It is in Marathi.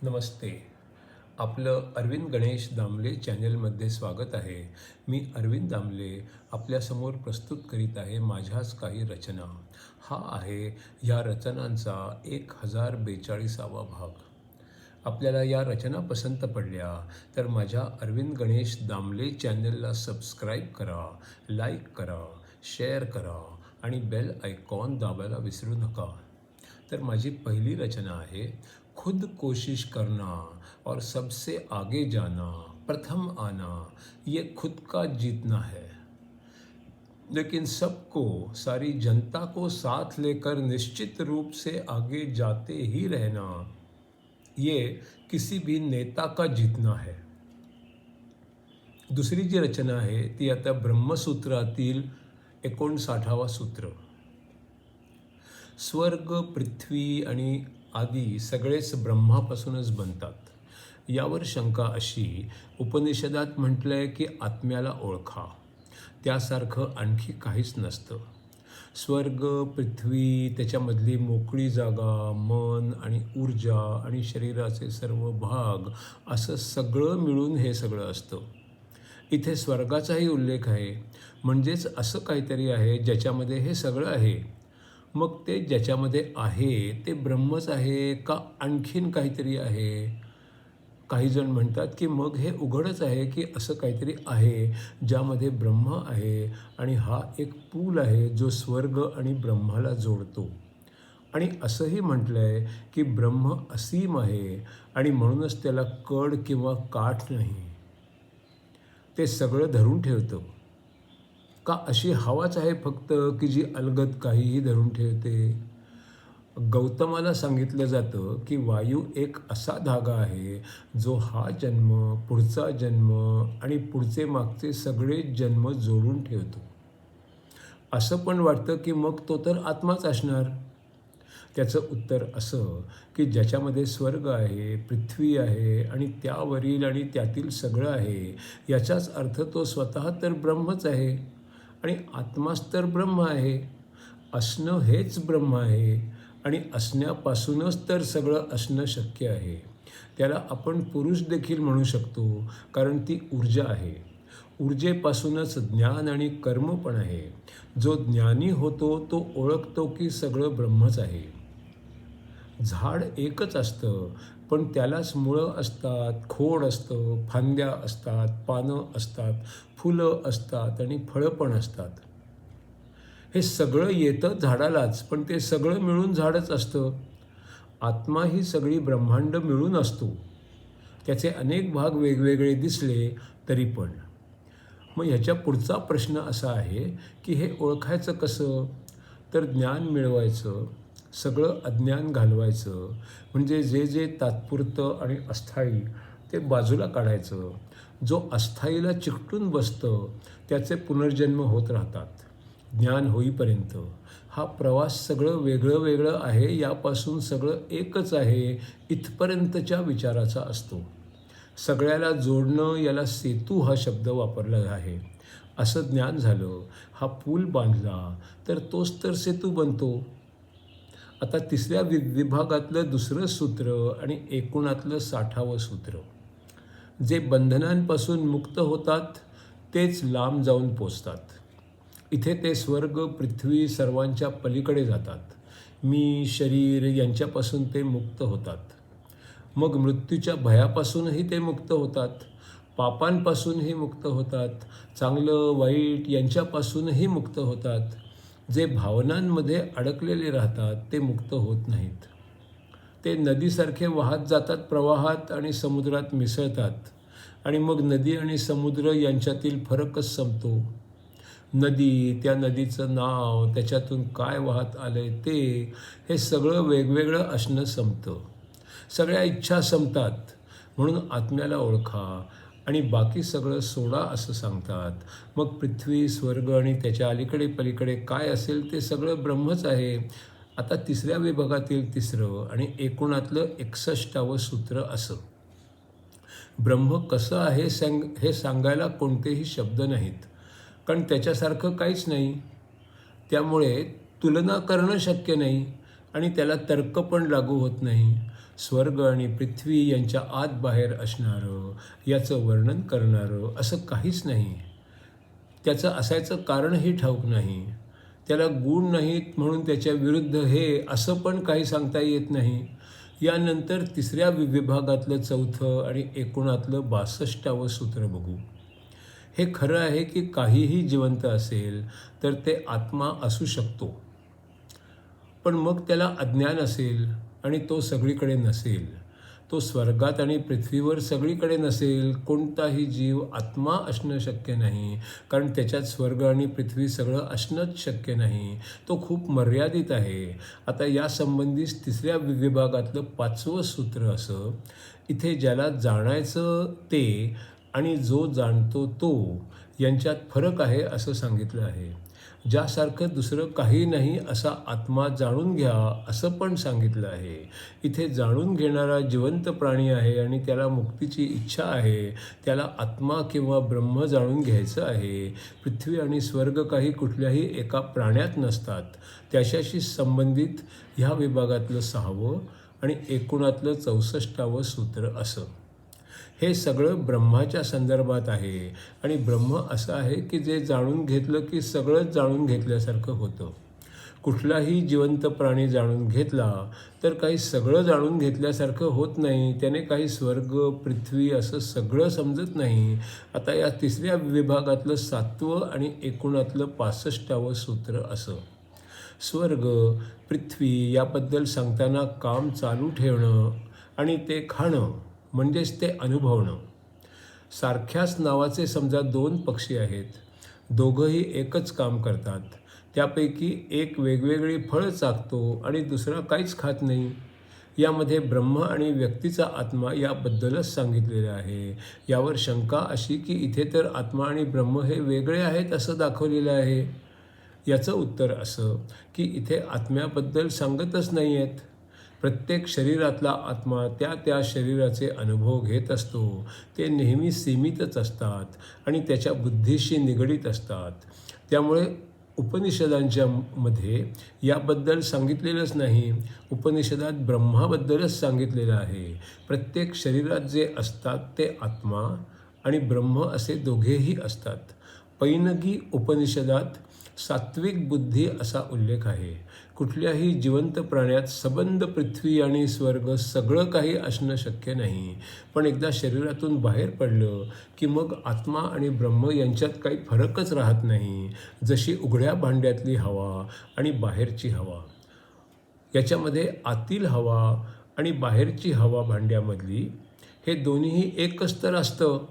नमस्ते. आपलं अरविंद गणेश दामले चॅनलमध्ये स्वागत आहे. मी अरविंद दामले आपल्यासमोर प्रस्तुत करीत आहे माझ्याच काही रचना. हा आहे ह्या रचनांचा 1042वा भाग. आपल्याला या रचना पसंत पडल्या तर माझ्या अरविंद गणेश दामले चॅनलला सबस्क्राईब करा, लाईक करा, शेअर करा आणि बेल आयकॉन दाबायला विसरू नका. तर माझी पहिली रचना आहे, खुद कोशिश करना और सबसे आगे जाना, प्रथम आना, ये खुद का जीतना है. लेकिन सबको, सारी जनता को साथ लेकर निश्चित रूप से आगे जाते ही रहना, ये किसी भी नेता का जीतना है. दुसरी जी रचना आहे ती आता ब्रह्मसूत्रातील 59वा सूत्र. स्वर्ग, पृथ्वी आणि आदी सगळेच ब्रह्मापासूनच बनतात. यावर शंका अशी, उपनिषदात म्हटलंय की आत्म्याला ओळखा, त्यासारखं आणखी काहीच नसतं. स्वर्ग, पृथ्वी, त्याच्यामधली मोकळी जागा, मन आणि ऊर्जा आणि शरीराचे सर्व भाग असं सगळं मिळून हे सगळं असतं. इथे स्वर्गाचाही उल्लेख आहे, म्हणजेच असं काहीतरी आहे ज्याच्यामध्ये हे सगळं आहे. मग ते ज्याच्यामध्ये आहे ते ब्रह्मच आहे का आणखीन काहीतरी आहे? काही जण म्हणतात की मग हे उघडच आहे की असं काहीतरी आहे ज्यामध्ये ब्रह्म आहे आणि हा एक पूल आहे जो स्वर्ग आणि ब्रह्माला जोडतो. आणि असंही म्हटलं आहे की ब्रह्म असीम आहे आणि म्हणूनच त्याला कड किंवा काठ नाही, ते सगळं धरून ठेवतं. का अशी हवाच आहे फक्त की जी अलगद काहीही धरून ठेवते? गौतमाला सांगितलं जातं की वायू एक असा धागा आहे जो हा जन्म, पुढचा जन्म आणि पुढचे मागचे सगळे जन्म जोडून ठेवतो. असं पण वाटतं की मग तो तर आत्माच असणार. त्याचं उत्तर असं की ज्याच्यामध्ये स्वर्ग आहे, पृथ्वी आहे आणि त्यावरील आणि त्यातील सगळं आहे, याचाच अर्थ तो स्वतः तर ब्रह्मच आहे आणि आत्माच तर ब्रह्म आहे. असणं हेच ब्रह्म आहे आणि असण्यापासूनच तर सगळं असणं शक्य आहे. त्याला आपण पुरुष देखील म्हणू शकतो, कारण ती ऊर्जा आहे. ऊर्जेपासूनच ज्ञान आणि कर्म पण आहे. जो ज्ञानी होतो तो ओळखतो की सगळं ब्रह्मच आहे. झाड एकच असतं, पण त्यालाच मुळं असतात, खोड असतं, फांद्या असतात, पानं असतात, फुलं असतात आणि फळं पण असतात. हे सगळं येतं झाडालाच, पण ते सगळं मिळून झाडच असतं. आत्मा ही सगळी ब्रह्मांड मिळून असतो. त्याचे अनेक भाग वेगवेगळे दिसले तरी पण. मग ह्याच्या पुढचा प्रश्न असा आहे की हे ओळखायचं कसं? तर ज्ञान मिळवायचं, सगळं अज्ञान घालवायचं, म्हणजे जे जे तात्पुरतं आणि अस्थायी ते बाजूला काढायचं. जो अस्थायीला चिकटून बसतं त्याचे पुनर्जन्म होत राहतात ज्ञान होईपर्यंत. हा प्रवास सगळं वेगळं वेगळं आहे, यापासून सगळं एकच आहे इथपर्यंतच्या विचाराचा असतो. सगळ्याला जोडणं, याला सेतू हा शब्द वापरला आहे. असं ज्ञान झालं, हा पूल बांधला तर तोच तर सेतू बनतो. आता तिसऱ्या विभागातलं दुसरं सूत्र आणि एकूणातलं 60वं सूत्र. जे बंधनांपासून मुक्त होतात तेच लांब जाऊन पोचतात. इथे ते स्वर्ग, पृथ्वी सर्वांच्या पलीकडे जातात. मी, शरीर यांच्यापासून ते मुक्त होतात. मग मृत्यूच्या भयापासूनही ते मुक्त होतात. पापांपासूनही मुक्त होतात. चांगलं वाईट यांच्यापासूनही मुक्त होतात. जे भावनांमध्ये अडकलेले राहतात ते मुक्त होत नाहीत. ते नदीसारखे वाहत जातात प्रवाहात आणि समुद्रात मिसळतात आणि मग नदी आणि समुद्र यांच्यातील फरकच संपतो. नदी, त्या नदीचं नाव, त्याच्यातून काय वाहत आलंय ते, हे सगळं वेगवेगळं असणं संपतं. सगळ्या इच्छा संपतात. म्हणून आत्म्याला ओळखा आणि बाकी सगळं सोडा असं सांगतात. मग पृथ्वी, स्वर्ग आणि त्याच्या अलीकडे पलीकडे काय असेल ते सगळं ब्रह्मच आहे. आता तिसऱ्या विभागातील तिसरं आणि एकूणातलं 61वं सूत्र असं. ब्रह्म कसं आहे हे सांगायला कोणतेही शब्द नाहीत, कारण त्याच्यासारखं काहीच नाही. त्यामुळे तुलना करणं शक्य नाही आणि त्याला तर्क पण लागू होत नाही. स्वर्ग आणि पृथ्वी यांच्या आत बाहेर असणारं, याचं वर्णन करणारं असं काहीच नाही. त्याचं असायचं कारणही ठाऊक नाही. त्याला गुण नाहीत म्हणून त्याच्या विरुद्ध हे असं पण काही सांगता येत नाही. यानंतर तिसऱ्या विभागातलं 4थं आणि एकूणातलं 62वं सूत्र बघू. हे खरं आहे की काहीही जिवंत असेल तर ते आत्मा असू शकतो. पण मग त्याला अज्ञान असेल आणि तो सगळीकडे नसेल. तो स्वर्गात आणि पृथ्वीवर सगळीकडे नसेल. कोणताही जीव आत्मा असणं शक्य नाही, कारण त्याच्यात स्वर्ग आणि पृथ्वी सगळं असणंच शक्य नाही. तो खूप मर्यादित आहे. आता यासंबंधीच तिसऱ्या विभागातलं 5वं सूत्र असं, इथे ज्याला जाणायचं ते आणि जो जाणतो तो यांच्यात फरक आहे असं सांगितलं आहे. ज्यासारखं दुसरं काही नाही असा आत्मा जाणून घ्या असं पण सांगितलं आहे. इथे जाणून घेणारा जिवंत प्राणी आहे आणि त्याला मुक्तीची इच्छा आहे. त्याला आत्मा किंवा ब्रह्म जाणून घ्यायचं आहे. पृथ्वी आणि स्वर्ग काही कुठल्याही एका प्राण्यात नसतात. त्याच्याशी संबंधित ह्या विभागातलं 6वं आणि एकूणातलं 64वं सूत्र असं. हे सगळं ब्रह्माच्या संदर्भात आहे आणि ब्रह्म असं आहे की जे जाणून घेतलं की सगळंच जाणून घेतल्यासारखं होतं. कुठलाही जिवंत प्राणी जाणून घेतला तर काही सगळं जाणून घेतल्यासारखं होत नाही. त्याने काही स्वर्ग, पृथ्वी असं सगळं समजत नाही. आता या तिसऱ्या विभागातलं 7वं आणि एकूणातलं 65वं सूत्र असं. स्वर्ग, पृथ्वी याबद्दल सांगताना काम चालू ठेवणं आणि ते खाणं म्हणजेच ते अनुभवणं. सारख्याच नावाचे समजा 2 पक्षी आहेत. दोघंही एकच काम करतात. त्यापैकी एक वेगवेगळी फळं चाखतो आणि दुसरा काहीच खात नाही. यामध्ये ब्रह्म आणि व्यक्तीचा आत्मा याबद्दलच सांगितलेलं आहे. यावर शंका अशी की इथे तर आत्मा आणि ब्रह्म हे वेगळे आहेत असं दाखवलेलं आहे. याचं उत्तर असं की इथे आत्म्याबद्दल सांगतच नाही आहेत. प्रत्येक शरीरातला आत्मा त्या त्या शरीराचे अनुभव घेत असतो. ते नेहमी सीमितच असतात आणि त्याच्या बुद्धीशी निगडीत असतात. त्यामुळे उपनिषदांच्या मध्ये याबद्दल सांगितलेलंच नाही. उपनिषदात ब्रह्माबद्दलच सांगितलेलं आहे. प्रत्येक शरीरात जे असतात ते आत्मा आणि ब्रह्म असे दोघेही असतात. पैनगी उपनिषदात सात्विक बुद्धी असा उल्लेख आहे. कुठल्याही जिवंत प्राण्यात सबंध पृथ्वी आणि स्वर्ग सगळं काही असणं शक्य नाही. पण एकदा शरीरातून बाहेर पडलं की मग आत्मा आणि ब्रह्म यांच्यात काही फरकच राहत नाही. जशी उघड्या भांड्यातली हवा आणि बाहेरची हवा, याच्यामध्ये आतील हवा आणि बाहेरची हवा भांड्यामधली हे दोन्हीही एकच तर असतं.